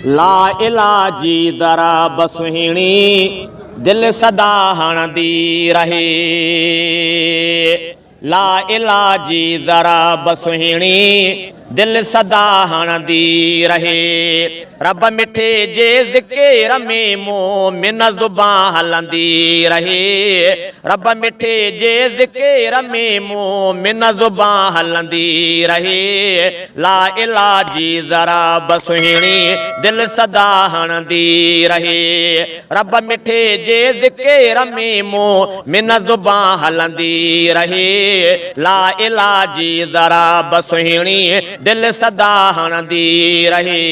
ला इलाजी ज़रा बसुहिणी दिल सदा हणंदी रहे। ला इलाजी ज़रा बसुहिणी दिल सदा हणंदी रहे। रब मिठे जे ज़िक्र में मोमिन ज़ुबान हलंदी रहे। रब मिठे जे ज़िक्र में मोमिन ज़ुबान हलंदी रहे। ला इलाजी ज़रा बसुहिणी दिल सदा हणंदी रहे। रब मिठे जे ज़िक्र में मोमिन ज़ुबान हलंदी रहे। ला इलाजी ज़रा बसुहिणी दिल सदा हणंदी रहे।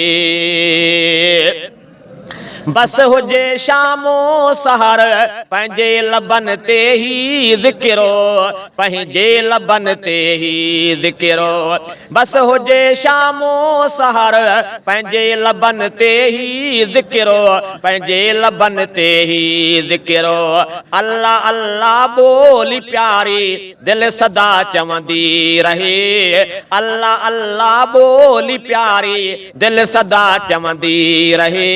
बस हुजे शामो सहर पंहिंजे लबन ते ही ज़िक्रो, पंहिंजे लबन ते ही ज़िक्रो। बस हुजे शामो सहर पंहिंजे लबन ते ही ज़िक्रो, पंहिंजे लबन ते ही ज़िक्रो। अल्लाह अल्लाह बोली प्यारी दिल सदा चवंदी रहे। अल्लाह अल्लाह बोली प्यारी दिल सदा चवंदी रहे।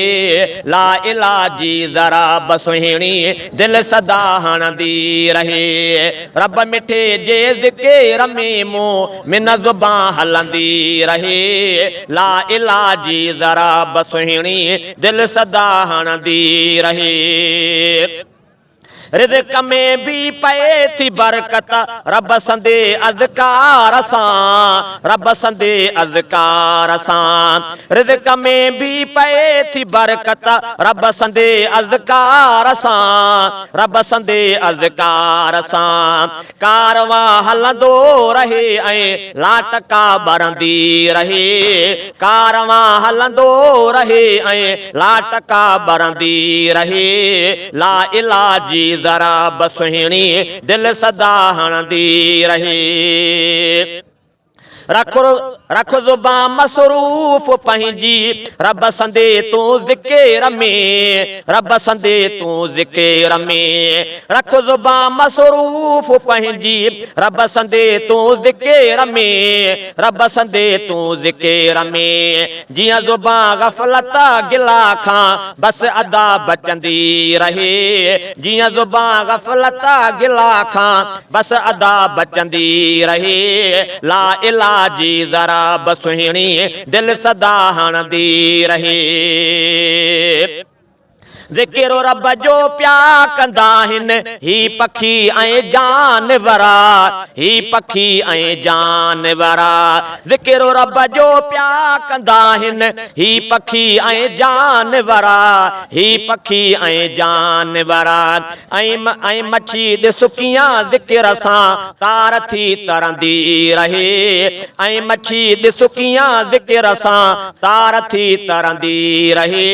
ला इलाजी ज़रा बसुहिणी दिल सदा हणंदी रहे। रब मिठे जे ज़िक्र में मोमिन ज़ुबान हलंदी रहे। ला इलाजी ज़रा बसुहिणी दिल सदा हणंदी रहे। रिज़्क़ में भी पए थी बरकत रब संदे अज़कार सां, रब संदे अज़कार सां। रिज़्क़ में भी पए थी बरकत रब संदे अज़कार सां, रब संदे अज़कार सां। कारवां हलंदो रहे ऐं लाटका बरंदी रहे। कारवां हलंदो रहे ऐं लाटका बरंदी रहे। ला इलाजी ज़रा बसुहिणी दिल सदा हणंदी रहे। रख ज़ुबान मसरूफ़ पंहिंजी रब संदे तूं ज़िक्र में, रब संदे तूं ज़िक्र में। रख ज़ुबान मसरूफ़ पंहिंजी रब संदे तूं ज़िक्र में, रब संदे तूं ज़िक्र में। जियां ज़ुबान ग़फ़लत गिला खां बस अदा बचंदी रहे। जियां ज़ुबान ग़फ़लत गिला खां बस अदा बचंदी रहे। ला इलाजी ज़रा बसुहिणी दिल सदा हणंदी रहे। ज़िक्र रब जो प्या कंदा आहिनि ही पखी ऐं जानवरा, ही पखी ऐं जानवरा। ज़िक्र रब जो प्या कंदा आहिनि ही पखी ऐं जानवरा, ही पखी ऐं जानवरा। ऐं मच्छी ॾिस कीअं ज़िक्र सां तार थी तरंदी रहे। ऐं मच्छी ॾिस कीअं ज़िक्र सां तार थी तरंदी रहे।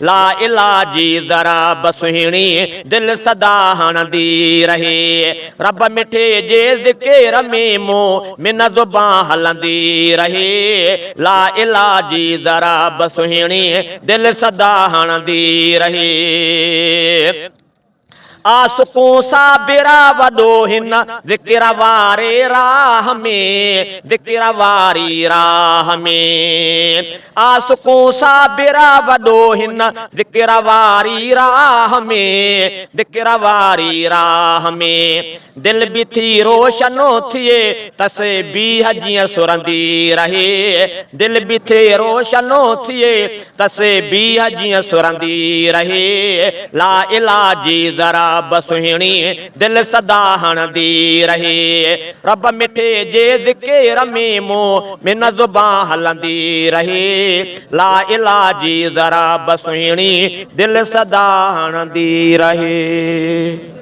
ला इलाजी ज़रा बसुहिणी दिल सदा हणंदी रहे। रब मिठे जे ज़िक्र में मोमिन ज़ुबान हलंदी रहे। ला इलाजी ज़रा बसुहिणी दिल सदा हणंदी रहे। आसुकूं साबिरा वॾो हिन ज़िक्र वारे राह में, ज़िक्र वारी राह में। आसुकूं साबिरा वॾो हिन ज़िक्र वारी राह में, ज़िक्र वारी राह में। दिल भी थी रोशनो थिए तस्बीह जीअं सुरंदी रहे। दिल भी थी रोशनो थिए तस्बीह जीअं सुरंदी रहे। ला इलाजी ज़रा बसुहिणी दिल सदा हणंदी रहे। रब मिठे जे ज़िक्र में मोमिन ज़ुबान हलंदी रहे। ला इलाजी ज़रा बसुहिणी दिल सदा हणंदी रहे।